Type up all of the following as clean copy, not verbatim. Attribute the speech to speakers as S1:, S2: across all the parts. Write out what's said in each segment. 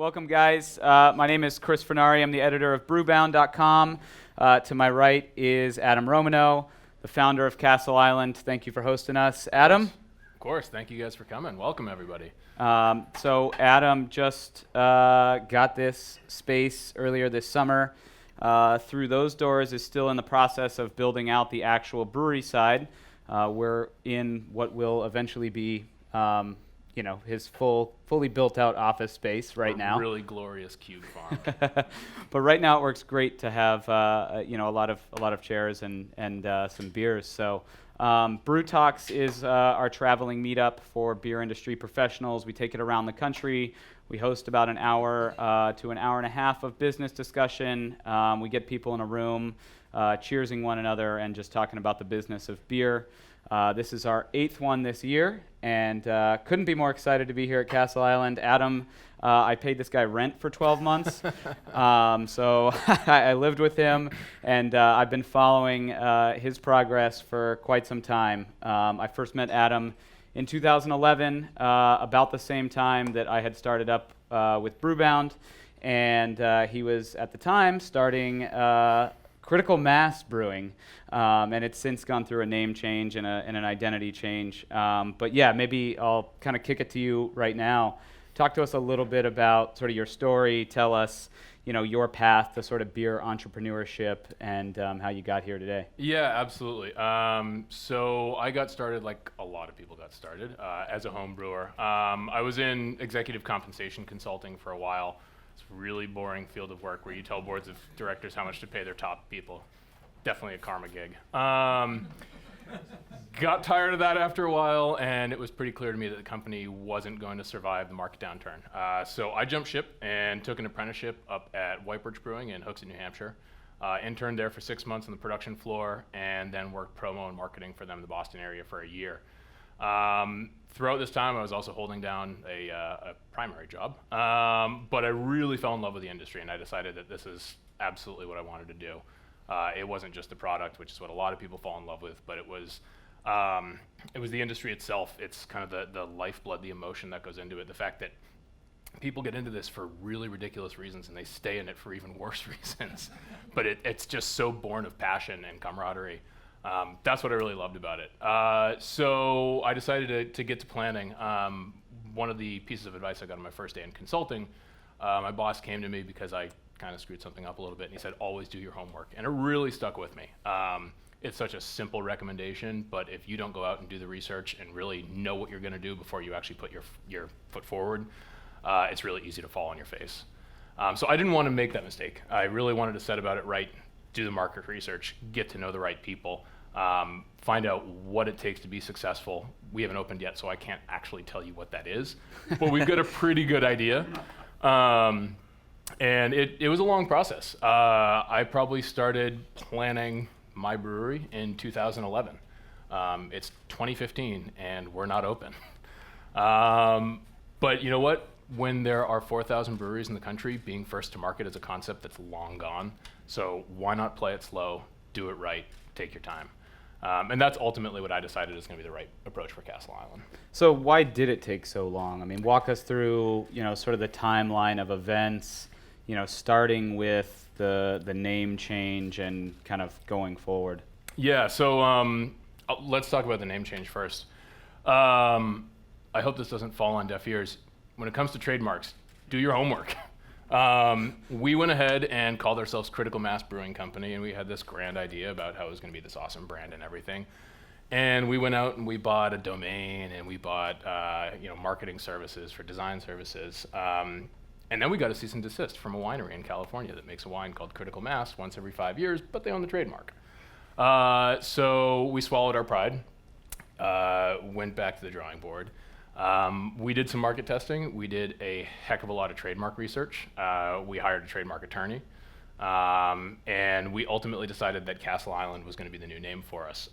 S1: Welcome, guys. My name is Chris Fernari. I'm the editor of brewbound.com. To my right is Adam Romano, the founder of Castle Island. Thank you for hosting us. Adam?
S2: Of course. Thank you guys for coming. Welcome, everybody.
S1: So Adam just got this space earlier this summer. Through those doors is still in the process of building out the actual brewery side. We're in what will eventually be his fully built out office space right now.
S2: Really glorious cube farm.
S1: But right now it works great to have a lot of chairs and some beers. So Brew Talks is our traveling meetup for beer industry professionals. We take it around the country. We host about an hour to an hour and a half of business discussion. We get people in a room cheersing one another and just talking about the business of beer. This is our 8th one this year, and couldn't be more excited to be here at Castle Island. Adam, I paid this guy rent for 12 months, so I lived with him, and I've been following his progress for quite some time. I first met Adam in 2011, about the same time that I had started up with Brewbound, and he was, at the time, starting Critical Mass Brewing, and it's since gone through a name change and an identity change. But yeah, maybe I'll kind of kick it to you right now. Talk to us a little bit about sort of your story. Tell us, your path to sort of beer entrepreneurship and how you got here today.
S2: Yeah, absolutely. So I got started like a lot of people got started as a home brewer. I was in executive compensation consulting for a while. It's a really boring field of work where you tell boards of directors how much to pay their top people. Definitely a karma gig. Got tired of that after a while, and it was pretty clear to me that the company wasn't going to survive the market downturn. So I jumped ship and took an apprenticeship up at Whitebirch Brewing in Hooksett, New Hampshire. Interned there for 6 months on the production floor, and then worked promo and marketing for them in the Boston area for a year. Throughout this time, I was also holding down a primary job, but I really fell in love with the industry, and I decided that this is absolutely what I wanted to do. It wasn't just the product, which is what a lot of people fall in love with, but it was the industry itself. It's kind of the lifeblood, the emotion that goes into it, the fact that people get into this for really ridiculous reasons, and they stay in it for even worse reasons, but it's just so born of passion and camaraderie. That's what I really loved about it. So I decided to get to planning. One of the pieces of advice I got on my first day in consulting, my boss came to me because I kind of screwed something up a little bit, and he said, always do your homework. And it really stuck with me. It's such a simple recommendation, but if you don't go out and do the research and really know what you're going to do before you actually put your foot forward, it's really easy to fall on your face. So I didn't want to make that mistake. I really wanted to set about it right, do the market research, get to know the right people, find out what it takes to be successful. We haven't opened yet, so I can't actually tell you what that is, but we've got a pretty good idea. And it was a long process. I probably started planning my brewery in 2011. It's 2015, and we're not open. But you know what? When there are 4,000 breweries in the country, being first to market is a concept that's long gone. So why not play it slow, do it right, take your time? And that's ultimately what I decided is going to be the right approach for Castle Island.
S1: So why did it take so long? I mean, walk us through, sort of the timeline of events, starting with the name change and kind of going forward.
S2: Yeah, so let's talk about the name change first. I hope this doesn't fall on deaf ears. When it comes to trademarks, do your homework. We went ahead and called ourselves Critical Mass Brewing Company, and we had this grand idea about how it was going to be this awesome brand and everything. And we went out and we bought a domain, and we bought marketing services for design services. And then we got a cease and desist from a winery in California that makes a wine called Critical Mass once every 5 years, but they own the trademark. So we swallowed our pride, went back to the drawing board. We did some market testing. We did a heck of a lot of trademark research. We hired a trademark attorney. And we ultimately decided that Castle Island was going to be the new name for us.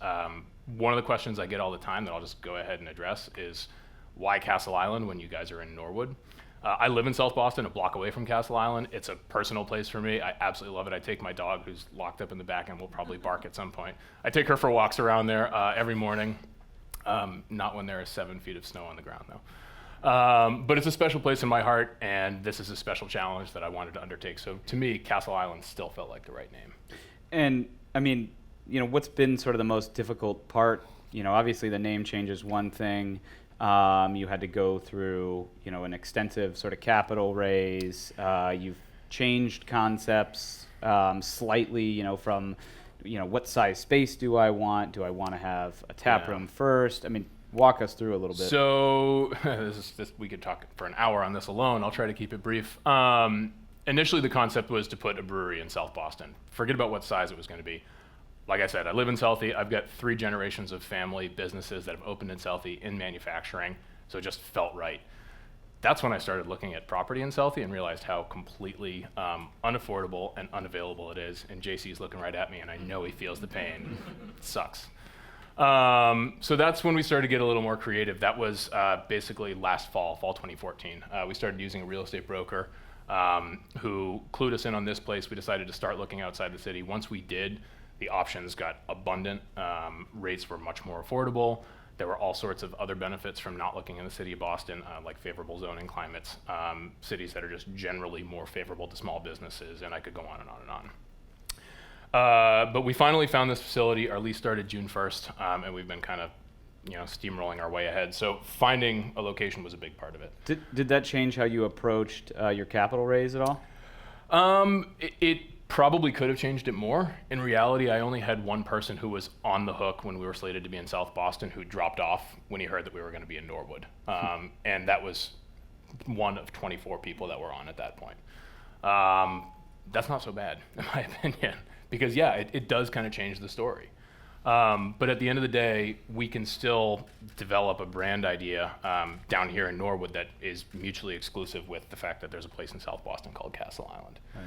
S2: One of the questions I get all the time that I'll just go ahead and address is, why Castle Island when you guys are in Norwood? I live in South Boston, a block away from Castle Island. It's a personal place for me. I absolutely love it. I take my dog, who's locked up in the back and will probably bark at some point. I take her for walks around there every morning. Not when there is 7 feet of snow on the ground, though. But it's a special place in my heart, and this is a special challenge that I wanted to undertake. So to me, Castle Island still felt like the right name.
S1: And I mean, what's been sort of the most difficult part? Obviously the name change is one thing. You had to go through, an extensive sort of capital raise. You've changed concepts slightly, from, what size space do I want? Do I want to have a tap room first? I mean, walk us through a little bit.
S2: So we could talk for an hour on this alone. I'll try to keep it brief. Initially, the concept was to put a brewery in South Boston. Forget about what size it was going to be. Like I said, I live in Southie. I've got 3 generations of family businesses that have opened in Southie in manufacturing, so it just felt right. That's when I started looking at property in Southie and realized how completely unaffordable and unavailable it is. And JC's looking right at me, and I know he feels the pain. It sucks. So that's when we started to get a little more creative. That was basically last fall 2014. We started using a real estate broker who clued us in on this place. We decided to start looking outside the city. Once we did, the options got abundant. Rates were much more affordable. There were all sorts of other benefits from not looking in the city of Boston, like favorable zoning climates, cities that are just generally more favorable to small businesses, and I could go on and on and on. But we finally found this facility. Our lease started June 1st, and we've been kind of steamrolling our way ahead. So finding a location was a big part of it.
S1: Did that change how you approached your capital raise at all?
S2: It probably could have changed it more. In reality, I only had one person who was on the hook when we were slated to be in South Boston who dropped off when he heard that we were going to be in Norwood. And that was one of 24 people that were on at that point. That's not so bad, in my opinion, because it does kind of change the story. But at the end of the day, we can still develop a brand idea down here in Norwood that is mutually exclusive with the fact that there's a place in South Boston called Castle Island. Right.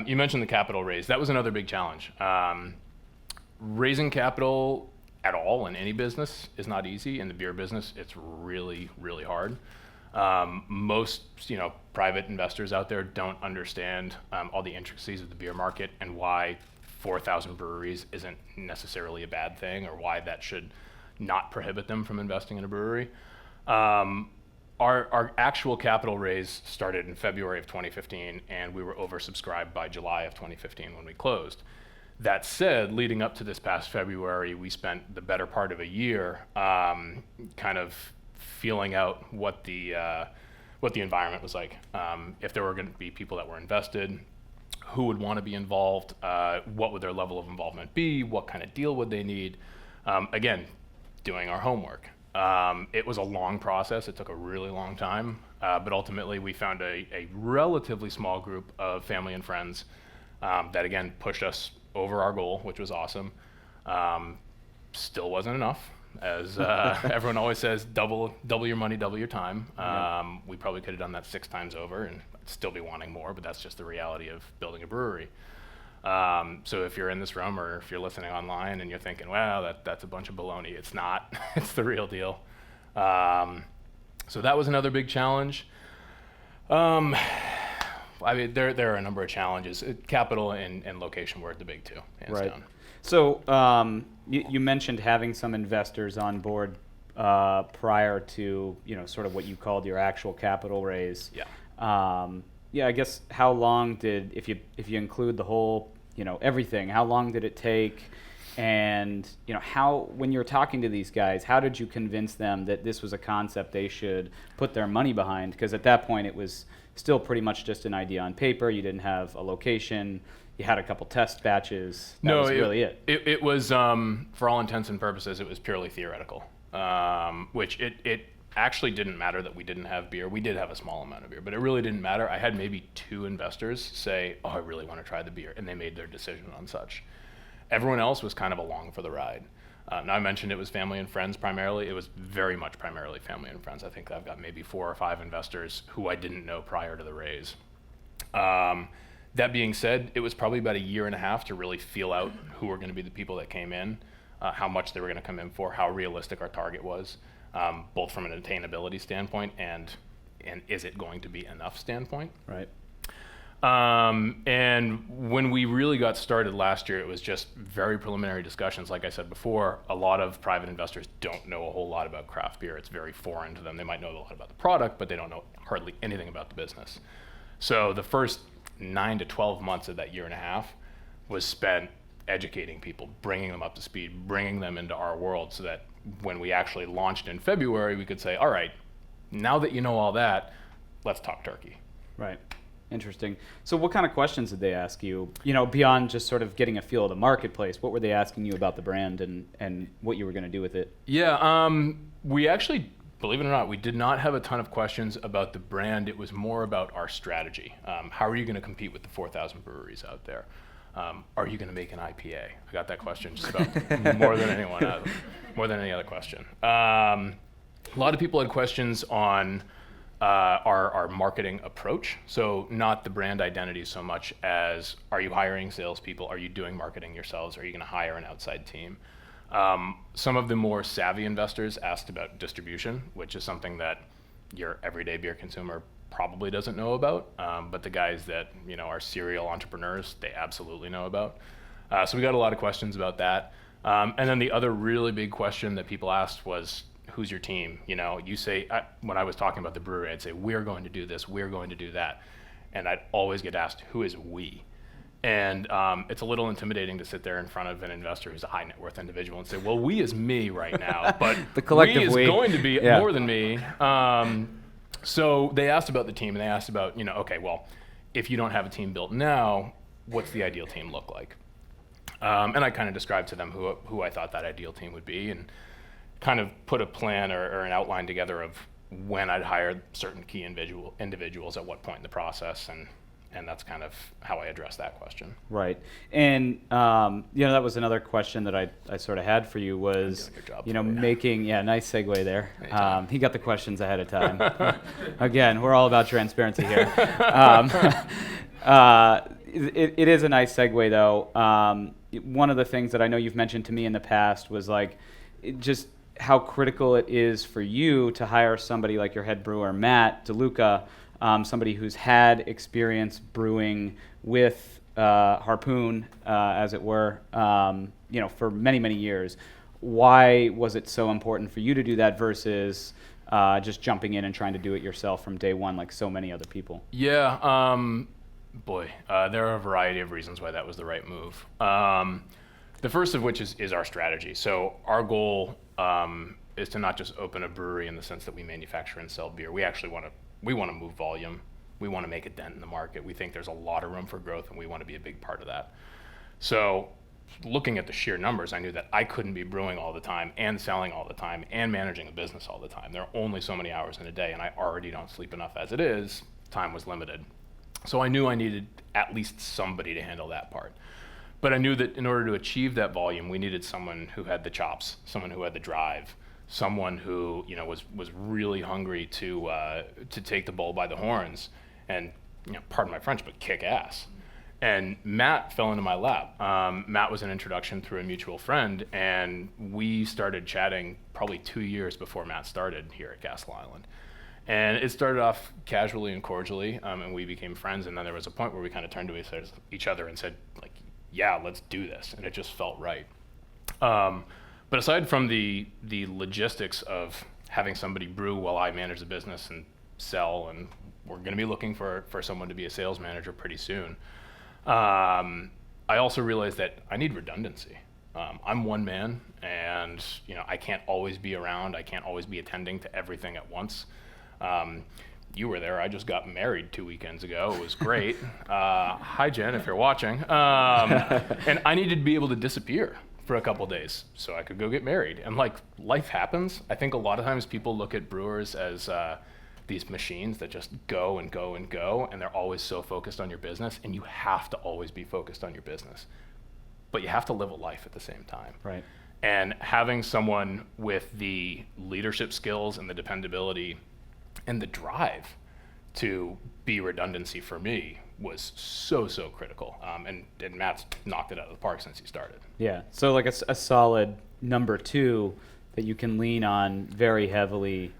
S2: You mentioned the capital raise. That was another big challenge. Raising capital at all in any business is not easy. In the beer business, it's really, really hard. Most private investors out there don't understand all the intricacies of the beer market and why 4,000 breweries isn't necessarily a bad thing, or why that should not prohibit them from investing in a brewery. Our actual capital raise started in February of 2015, and we were oversubscribed by July of 2015 when we closed. That said, leading up to this past February, we spent the better part of a year kind of feeling out what the environment was like. If there were going to be people that were invested, who would want to be involved, what would their level of involvement be, what kind of deal would they need. Again, doing our homework. It was a long process. It took a really long time, but ultimately we found a relatively small group of family and friends that, again, pushed us over our goal, which was awesome. Still wasn't enough. As everyone always says, double your money, double your time. We probably could have done that 6 times over, and I'd still be wanting more, but that's just the reality of building a brewery. So if you're in this room or if you're listening online and you're thinking, wow, that's a bunch of baloney, it's not. It's the real deal. So that was another big challenge. I mean, there are a number of challenges. Capital and location were the big two, hands down.
S1: So you mentioned having some investors on board prior to sort of what you called your actual capital raise. Yeah. I guess how long did, if you include the whole everything, how long did it take? And how, when you're talking to these guys, how did you convince them that this was a concept they should put their money behind? Because at that point it was still pretty much just an idea on paper. You didn't have a location. You had a couple test batches. That was really it.
S2: It was, for all intents and purposes, it was purely theoretical, which it actually didn't matter that we didn't have beer. We did have a small amount of beer, but it really didn't matter. I had maybe 2 investors say, oh, I really want to try the beer, and they made their decision on such. Everyone else was kind of along for the ride. Now, I mentioned it was family and friends primarily. It was very much primarily family and friends. I think I've got maybe 4 or 5 investors who I didn't know prior to the raise. That being said, it was probably about a year and a half to really feel out who were going to be the people that came in, how much they were going to come in for, how realistic our target was, both from an attainability standpoint and is it going to be enough standpoint.
S1: Right.
S2: And when we really got started last year, it was just very preliminary discussions. Like I said before, a lot of private investors don't know a whole lot about craft beer. It's very foreign to them. They might know a lot about the product, but they don't know hardly anything about the business. So the first 9 to 12 months of that year and a half was spent educating people, bringing them up to speed, bringing them into our world so that when we actually launched in February, we could say, all right, now that you know all that, let's talk turkey.
S1: Right. Interesting. So what kind of questions did they ask you, beyond just sort of getting a feel of the marketplace? What were they asking you about the brand and what you were going to do with it?
S2: Yeah, we actually, believe it or not, we did not have a ton of questions about the brand. It was more about our strategy. How are you going to compete with the 4,000 breweries out there? Are you going to make an IPA? I got that question just about more than any other question. A lot of people had questions on our marketing approach. So not the brand identity so much as, are you hiring salespeople? Are you doing marketing yourselves? Are you going to hire an outside team? Some of the more savvy investors asked about distribution, which is something that your everyday beer consumer probably doesn't know about, but the guys that are serial entrepreneurs, they absolutely know about. So we got a lot of questions about that. And then the other really big question that people asked was, who's your team? You say, when I was talking about the brewery, I'd say, we're going to do this, we're going to do that. And I'd always get asked, who is we? And it's a little intimidating to sit there in front of an investor who's a high net worth individual and say, well, we is me right now, but
S1: the collective
S2: we is going to be more than me. So they asked about the team, and they asked about, okay, well, if you don't have a team built now, what's the ideal team look like? And I kind of described to them who I thought that ideal team would be, and kind of put a plan or an outline together of when I'd hire certain key individuals at what point in the process, and that's kind of how I addressed that question.
S1: Right. And, that was another question that I sort of had for you was, making, nice segue there. He got the questions ahead of time. Again, we're all about transparency here. It is a nice segue, though. One of the things that I know you've mentioned to me in the past was just how critical it is for you to hire somebody like your head brewer, Matt DeLuca, somebody who's had experience brewing with Harpoon, as it were, for many, many years. Why was it so important for you to do that versus just jumping in and trying to do it yourself from day one like so many other people?
S2: Yeah, there are a variety of reasons why that was the right move. The first of which is our strategy. So our goal is to not just open a brewery in the sense that we manufacture and sell beer. We actually want to move volume. We want to make a dent in the market. We think there's a lot of room for growth, and we want to be a big part of that. So looking at the sheer numbers, I knew that I couldn't be brewing all the time and selling all the time and managing a business all the time. There are only so many hours in a day, and I already don't sleep enough as it is. Time was limited. So I knew I needed at least somebody to handle that part. But I knew that in order to achieve that volume, we needed someone who had the chops, someone who had the drive, someone who was really hungry to take the bull by the horns and, pardon my French, but kick ass. And Matt fell into my lap. Matt was an introduction through a mutual friend, and we started chatting probably 2 years before Matt started here at Castle Island. And it started off casually and cordially, and we became friends. And then there was a point where we kind of turned to each other and said, yeah, let's do this. And it just felt right. But aside from the logistics of having somebody brew while I manage the business and sell, and we're going to be looking for someone to be a sales manager pretty soon, I also realized that I need redundancy. I'm one man, and I can't always be around. I can't always be attending to everything at once. You were there. I just got married 2 weekends ago. It was great. Hi, Jen, if you're watching. And I needed to be able to disappear for a couple days so I could go get married. And life happens. I think a lot of times people look at brewers as these machines that just go and go and go, and they're always so focused on your business, and you have to always be focused on your business. But you have to live a life at the same time.
S1: Right.
S2: And having someone with the leadership skills and the dependability and the drive to be redundancy for me was so critical. And Matt's knocked it out of the park since he started.
S1: Yeah, so a solid number two that you can lean on very heavily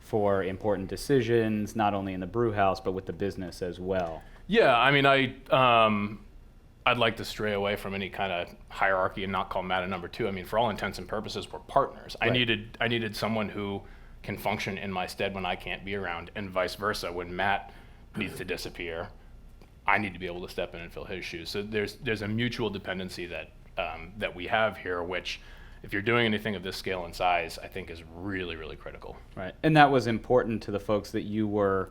S1: for important decisions, not only in the brew house, but with the business as well.
S2: Yeah, I mean, I'd like to stray away from any kind of hierarchy and not call Matt a number two. I mean, for all intents and purposes, we're partners.
S1: Right.
S2: I needed someone who can function in my stead when I can't be around, and vice versa. When Matt needs to disappear, I need to be able to step in and fill his shoes. So there's a mutual dependency that we have here, which, if you're doing anything of this scale and size, I think is really, really critical.
S1: Right, and that was important to the folks that you were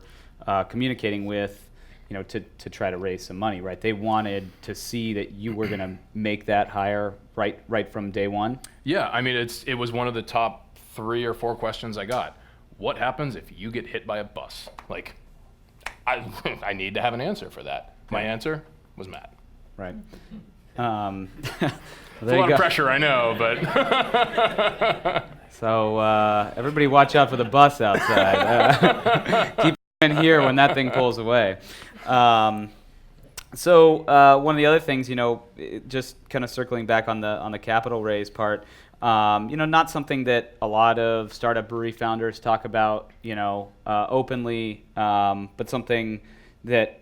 S1: communicating with, to try to raise some money, right? They wanted to see that you were going to make that hire right from day one.
S2: Yeah, I mean, it was one of the top 3 or 4 questions I got. What happens if you get hit by a bus? Like, I need to have an answer for that. My answer was Matt.
S1: Right.
S2: Well, it's a lot of pressure, I know, but.
S1: So everybody watch out for the bus outside. Keep in here when that thing pulls away. So one of the other things, just kind of circling back on the capital raise part, not something that a lot of startup brewery founders talk about, openly, but something that,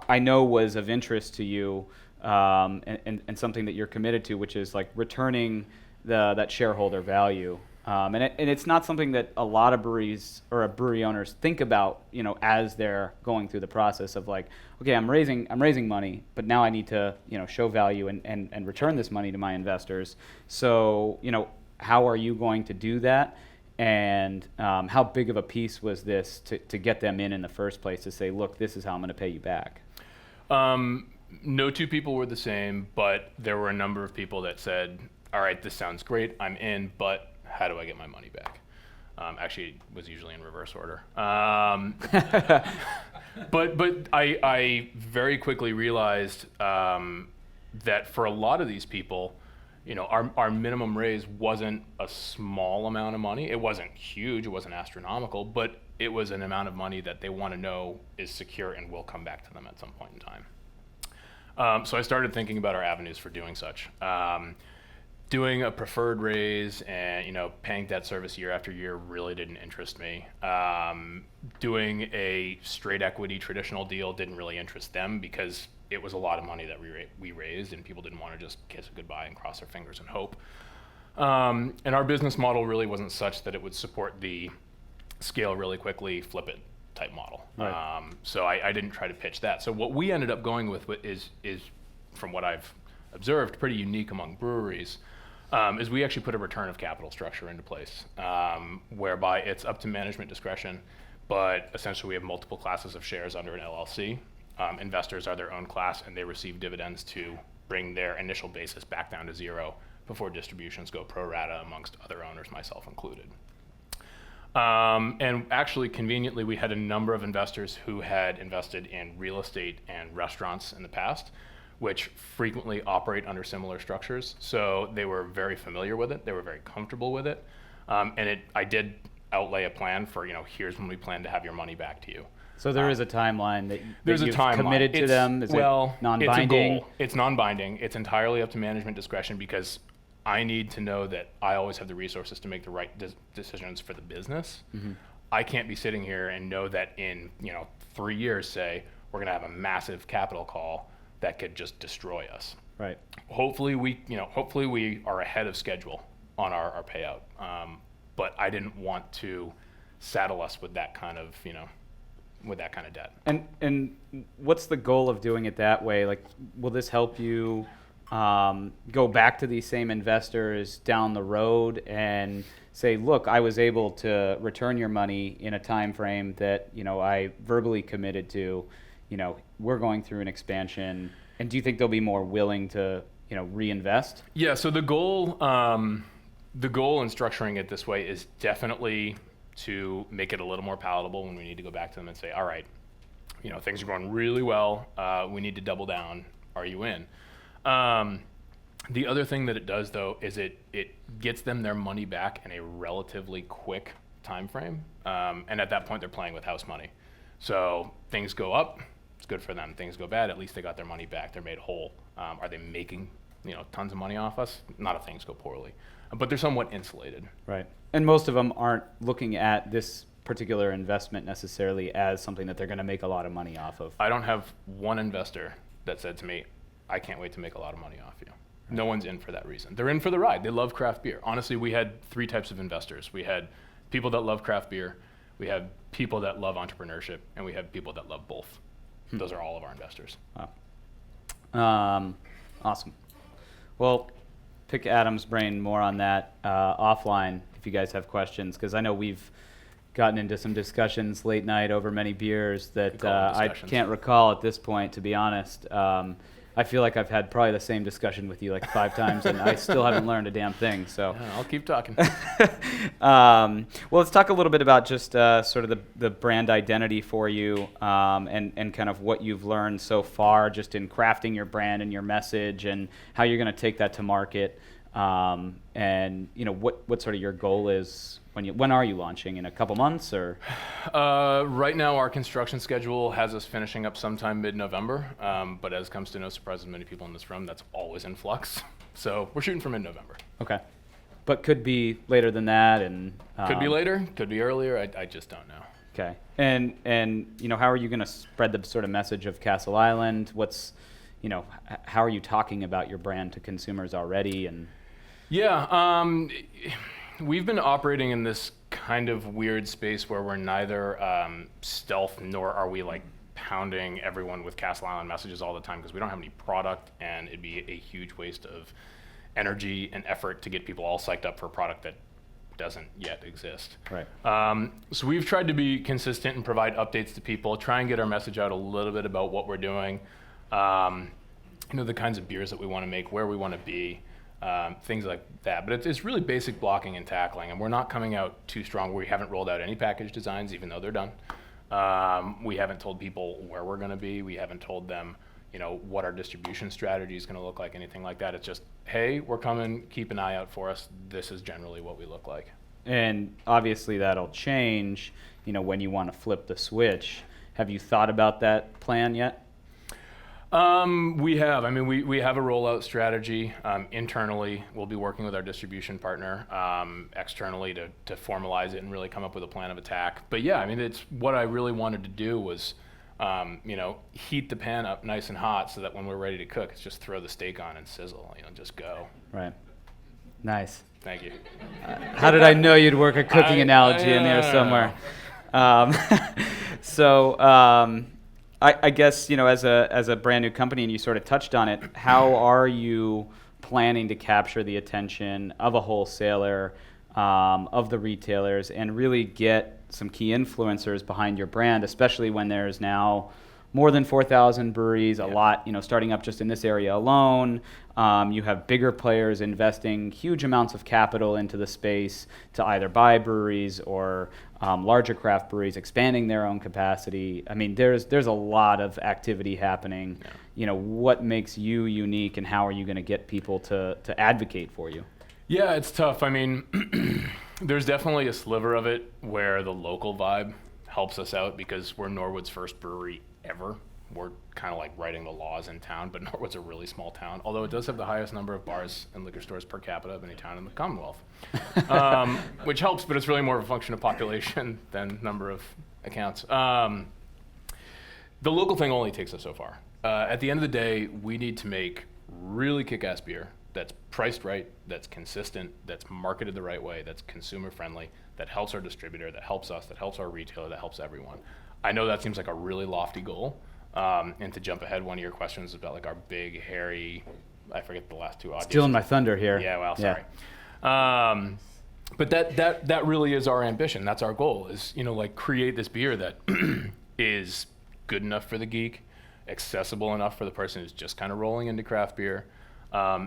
S1: I know was of interest to you, and something that you're committed to, which is like returning that shareholder value. And it's not something that a lot of breweries or brewery owners think about, as they're going through the process of like, okay, I'm raising money, but now I need to, show value and return this money to my investors. So, how are you going to do that? And how big of a piece was this to get them in the first place, to say, look, this is how I'm going to pay you back?
S2: No two people were the same, but there were a number of people that said, all right, this sounds great, I'm in, but how do I get my money back? Actually, it was usually in reverse order. But I very quickly realized that for a lot of these people, our minimum raise wasn't a small amount of money. It wasn't huge, it wasn't astronomical, but it was an amount of money that they want to know is secure and will come back to them at some point in time. So I started thinking about our avenues for doing such. Doing a preferred raise and paying debt service year after year really didn't interest me. Doing a straight equity traditional deal didn't really interest them because it was a lot of money that we raised, and people didn't want to just kiss it goodbye and cross their fingers and hope. And our business model really wasn't such that it would support the scale really quickly, flip it type model.
S1: Right.
S2: So I didn't try to pitch that. So what we ended up going with is from what I've observed, pretty unique among breweries. Is we actually put a return of capital structure into place, whereby it's up to management discretion, but essentially we have multiple classes of shares under an LLC. Investors are their own class, and they receive dividends to bring their initial basis back down to 0 before distributions go pro rata amongst other owners, myself included. And actually, conveniently, we had a number of investors who had invested in real estate and restaurants in the past, which frequently operate under similar structures. So they were very familiar with it. They were very comfortable with it. And I did outlay a plan for, here's when we plan to have your money back to you.
S1: So there is a timeline that
S2: there's
S1: you've
S2: a timeline.
S1: committed to them? Is it non-binding?
S2: It's a goal. It's non-binding. It's entirely up to management discretion because I need to know that I always have the resources to make the right decisions for the business. Mm-hmm. I can't be sitting here and know that in 3 years, say, we're going to have a massive capital call that could just destroy us.
S1: Right.
S2: Hopefully we are ahead of schedule on our payout. But I didn't want to saddle us with that kind of, with that kind of debt.
S1: And what's the goal of doing it that way? Like, will this help you go back to these same investors down the road and say, look, I was able to return your money in a time frame that, I verbally committed to, we're going through an expansion, and do you think they'll be more willing to, reinvest? Yeah, so the goal in structuring it this way is definitely to make it a little more palatable when we need to go back to them and say, all right, things are going really well, we need to double down, are you in? The other thing that it does, though, is it gets them their money back in a relatively quick time frame, and at that point they're playing with house money. So things go up, it's good for them. Things go bad, at least they got their money back. They're made whole. Are they making tons of money off us? Not if things go poorly, but they're somewhat insulated. Right. And most of them aren't looking at this particular investment necessarily as something that they're going to make a lot of money off of.
S2: I don't have one investor that said to me, I can't wait to make a lot of money off you. No one's in for that reason. They're in for the ride. They love craft beer. Honestly, we had 3 types of investors. We had people that love craft beer, we have people that love entrepreneurship, and we have people that love both. Those are all of our investors.
S1: Wow. Awesome. Well, pick Adam's brain more on that offline if you guys have questions, because I know we've gotten into some discussions late night over many beers that I can't recall at this point, to be honest. I feel like I've had probably the same discussion with you like 5 times, and I still haven't learned a damn thing. So
S2: yeah, I'll keep talking.
S1: Well, let's talk a little bit about just sort of the brand identity for you, and kind of what you've learned so far just in crafting your brand and your message, and how you're going to take that to market, and what sort of your goal is. When are you launching? In a couple months, or?
S2: Right now, our construction schedule has us finishing up sometime mid-November, but as comes to no surprise to many people in this room, that's always in flux. So we're shooting for mid-November.
S1: Okay, but could be later than that, and
S2: could be later, could be earlier. I just don't know.
S1: Okay, and how are you going to spread the sort of message of Castle Island? What's, how are you talking about your brand to consumers already? And
S2: yeah. We've been operating in this kind of weird space where we're neither stealth nor are we like pounding everyone with Castle Island messages all the time, because we don't have any product, and it'd be a huge waste of energy and effort to get people all psyched up for a product that doesn't yet exist.
S1: Right.
S2: So we've tried to be consistent and provide updates to people, try and get our message out a little bit about what we're doing, the kinds of beers that we want to make, where we want to be. Things like that, but it's really basic blocking and tackling, and we're not coming out too strong. We haven't rolled out any package designs, even though they're done. We haven't told people where we're going to be. We haven't told them, what our distribution strategy is going to look like, anything like that. It's just, hey, we're coming, keep an eye out for us. This is generally what we look like.
S1: And obviously that'll change, when you want to flip the switch. Have you thought about that plan yet?
S2: We have. I mean, we have a rollout strategy. Internally, we'll be working with our distribution partner, externally to formalize it and really come up with a plan of attack. But yeah, I mean, it's what I really wanted to do was, heat the pan up nice and hot so that when we're ready to cook, it's just throw the steak on and sizzle, just go.
S1: Right. Nice.
S2: Thank you.
S1: How did I know you'd work a cooking analogy in there somewhere? I guess, as a brand new company, and you sort of touched on it, how are you planning to capture the attention of a wholesaler, of the retailers, and really get some key influencers behind your brand, especially when there's now more than 4,000 breweries, a lot, starting up just in this area alone. You have bigger players investing huge amounts of capital into the space to either buy breweries or larger craft breweries expanding their own capacity. I mean, there's a lot of activity happening. Yeah. What makes you unique, and how are you going to get people to advocate for you?
S2: Yeah, it's tough. I mean, there's definitely a sliver of it where the local vibe helps us out, because we're Norwood's first brewery ever. We're kind of like writing the laws in town, but Norwood's a really small town, although it does have the highest number of bars and liquor stores per capita of any town in the Commonwealth, which helps, but it's really more of a function of population than number of accounts. The local thing only takes us so far. At the end of the day, we need to make really kick-ass beer that's priced right, that's consistent, that's marketed the right way, that's consumer friendly, that helps our distributor, that helps us, that helps our retailer, that helps everyone. I know that seems like a really lofty goal. And to jump ahead, one of your questions about like our big, hairy, I forget the last 2 audios.
S1: Stealing my thunder here.
S2: Yeah, well, sorry. Yeah. But that really is our ambition. That's our goal, is, create this beer that is good enough for the geek, accessible enough for the person who's just kind of rolling into craft beer,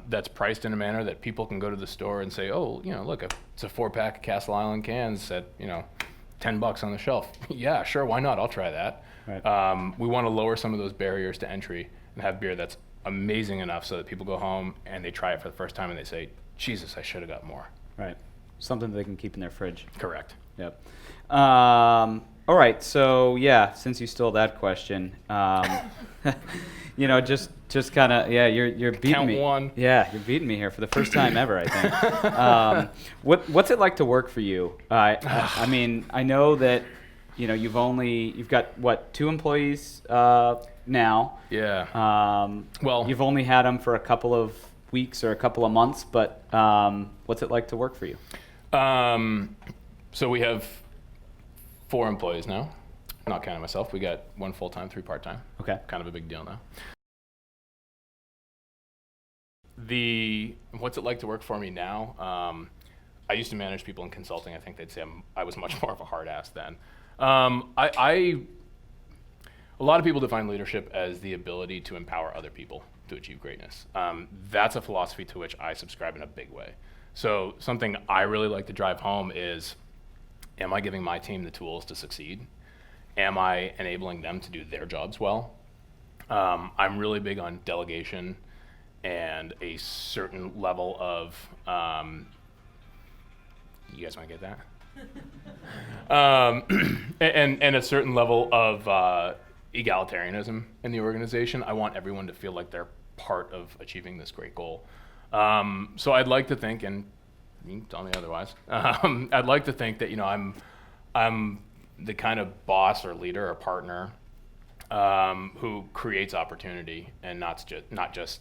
S2: that's priced in a manner that people can go to the store and say, oh, look, it's a 4-pack of Castle Island cans at, $10 on the shelf. Yeah, sure, why not? I'll try that. Right. We want to lower some of those barriers to entry and have beer that's amazing enough so that people go home and they try it for the first time and they say, Jesus, I should have got more.
S1: Right. Something they can keep in their fridge.
S2: Correct.
S1: Yep. All right, so yeah, since you stole that question, just kind of you're beating
S2: Count
S1: me.
S2: one.
S1: Yeah, you're beating me here for the first time ever, I think. What's it like to work for you? I mean, I know that you've got what, 2 employees now.
S2: Yeah. Well,
S1: You've only had them for a couple of weeks or a couple of months, but what's it like to work for you?
S2: So we have 4 employees now, not counting myself. We got 1 full-time, 3 part-time.
S1: Okay.
S2: Kind of a big deal now. What's it like to work for me now? I used to manage people in consulting. I think they'd say I was much more of a hard ass then. A lot of people define leadership as the ability to empower other people to achieve greatness. That's a philosophy to which I subscribe in a big way. So something I really like to drive home is, am I giving my team the tools to succeed? Am I enabling them to do their jobs well? I'm really big on delegation and a certain level of, you guys want to get that? And a certain level of egalitarianism in the organization. I want everyone to feel like they're part of achieving this great goal. So I'd like to think, and you can tell me otherwise, I'd like to think that I'm the kind of boss or leader or partner who creates opportunity and not just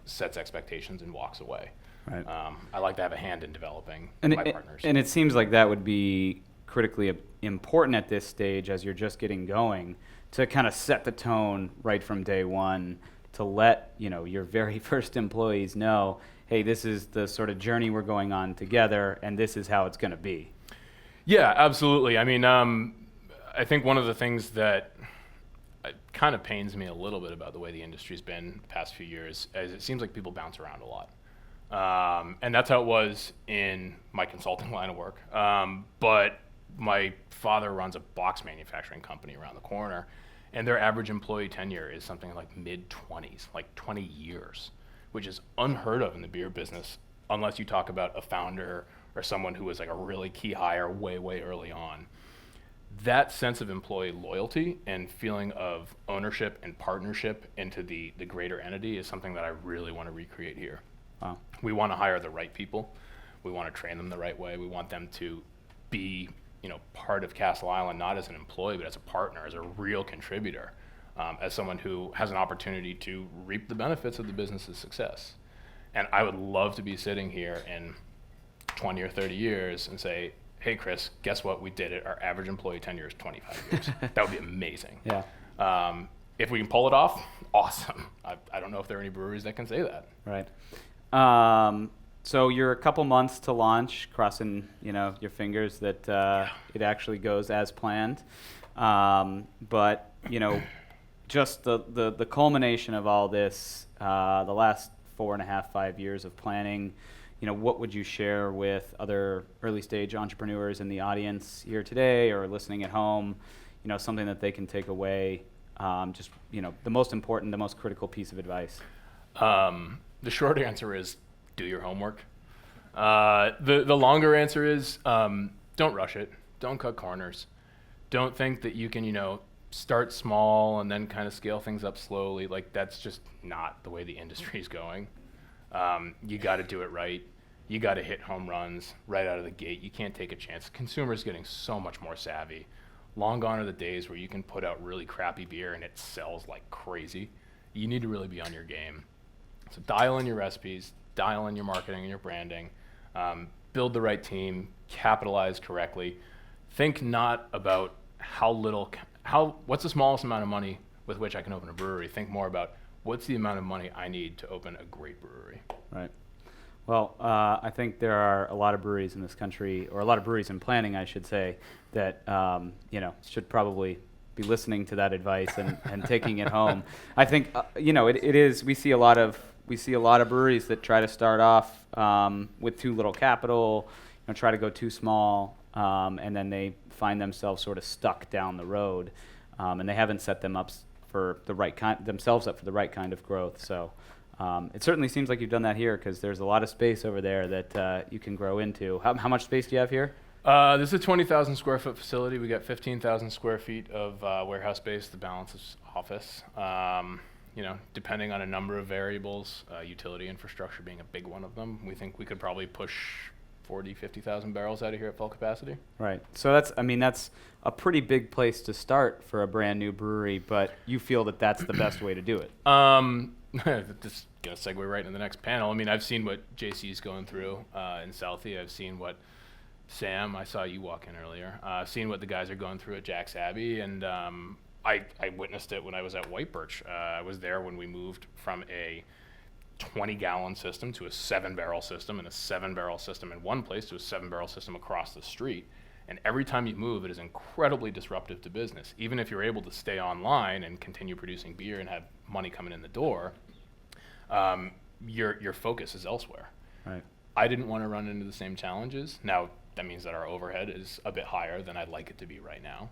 S2: sets expectations and walks away.
S1: Right.
S2: I like to have a hand in developing
S1: And
S2: my partners.
S1: And it seems like that would be critically important at this stage as you're just getting going, to kind of set the tone right from day one, to let your very first employees know, hey, this is the sort of journey we're going on together, and this is how it's going to be.
S2: Yeah, absolutely. I mean, I think one of the things that kind of pains me a little bit about the way the industry's been the past few years is it seems like people bounce around a lot. And that's how it was in my consulting line of work. But my father runs a box manufacturing company around the corner, and their average employee tenure is something like mid-20s, like 20 years, which is unheard of in the beer business unless you talk about a founder or someone who was like a really key hire way, way early on. That sense of employee loyalty and feeling of ownership and partnership into the greater entity is something that I really want to recreate here.
S1: Wow.
S2: We want to hire the right people. We want to train them the right way. We want them to be, part of Castle Island, not as an employee, but as a partner, as a real contributor, as someone who has an opportunity to reap the benefits of the business's success. And I would love to be sitting here in 20 or 30 years and say, hey, Chris, guess what? We did it. Our average employee tenure is 25 years. That would be amazing.
S1: Yeah.
S2: If we can pull it off, awesome. I don't know if there are any breweries that can say that.
S1: Right. So you're a couple months to launch, crossing your fingers that it actually goes as planned. But just the culmination of all this, the last 4.5, 5 years of planning. What would you share with other early stage entrepreneurs in the audience here today or listening at home? Something that they can take away. The most important, the most critical piece of advice.
S2: The short answer is do your homework. The longer answer is don't rush it. Don't cut corners. Don't think that you can, start small and then kind of scale things up slowly. Like, that's just not the way the industry is going. You got to do it right. You got to hit home runs right out of the gate. You can't take a chance. Consumers getting so much more savvy. Long gone are the days where you can put out really crappy beer and it sells like crazy. You need to really be on your game. So dial in your recipes, dial in your marketing and your branding, build the right team, capitalize correctly. Think not about what's the smallest amount of money with which I can open a brewery. Think more about what's the amount of money I need to open a great brewery.
S1: Right. Well, I think there are a lot of breweries in this country, or a lot of breweries in planning, I should say, that should probably be listening to that advice and taking it home. I think it is. We see a lot of breweries that try to start off with too little capital, try to go too small, and then they find themselves sort of stuck down the road, and they haven't set themselves up for the right kind of growth. So. It certainly seems like you've done that here because there's a lot of space over there that you can grow into. How much space do you have here?
S2: This is a 20,000 square foot facility. We got 15,000 square feet of warehouse space. The balance is office. Depending on a number of variables, utility infrastructure being a big one of them, we think we could probably push 40, 50,000 barrels out of here at full capacity.
S1: Right. So that's a pretty big place to start for a brand new brewery, but you feel that that's the best way to do it.
S2: Just gonna segue right into the next panel. I mean, I've seen what JC's going through in Southie. I've seen what Sam, I saw you walk in earlier. Seen what the guys are going through at Jack's Abbey, and I witnessed it when I was at White Birch. I was there when we moved from a 20-gallon system to a 7-barrel system, and a 7-barrel system in one place to a 7-barrel system across the street. And every time you move, it is incredibly disruptive to business. Even if you're able to stay online and continue producing beer and have money coming in the door, your focus is elsewhere.
S1: Right.
S2: I didn't want to run into the same challenges. Now, that means that our overhead is a bit higher than I'd like it to be right now.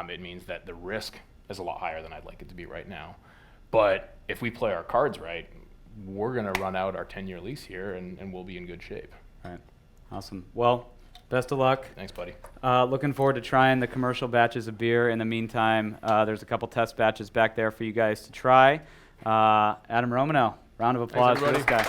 S2: It means that the risk is a lot higher than I'd like it to be right now. But if we play our cards right, we're going to run out our 10-year lease here, and we'll be in good shape.
S1: All right. Awesome. Well, best of luck.
S2: Thanks, buddy.
S1: Looking forward to trying the commercial batches of beer. In the meantime, there's a couple test batches back there for you guys to try. Adam Romano, round of applause for this guy.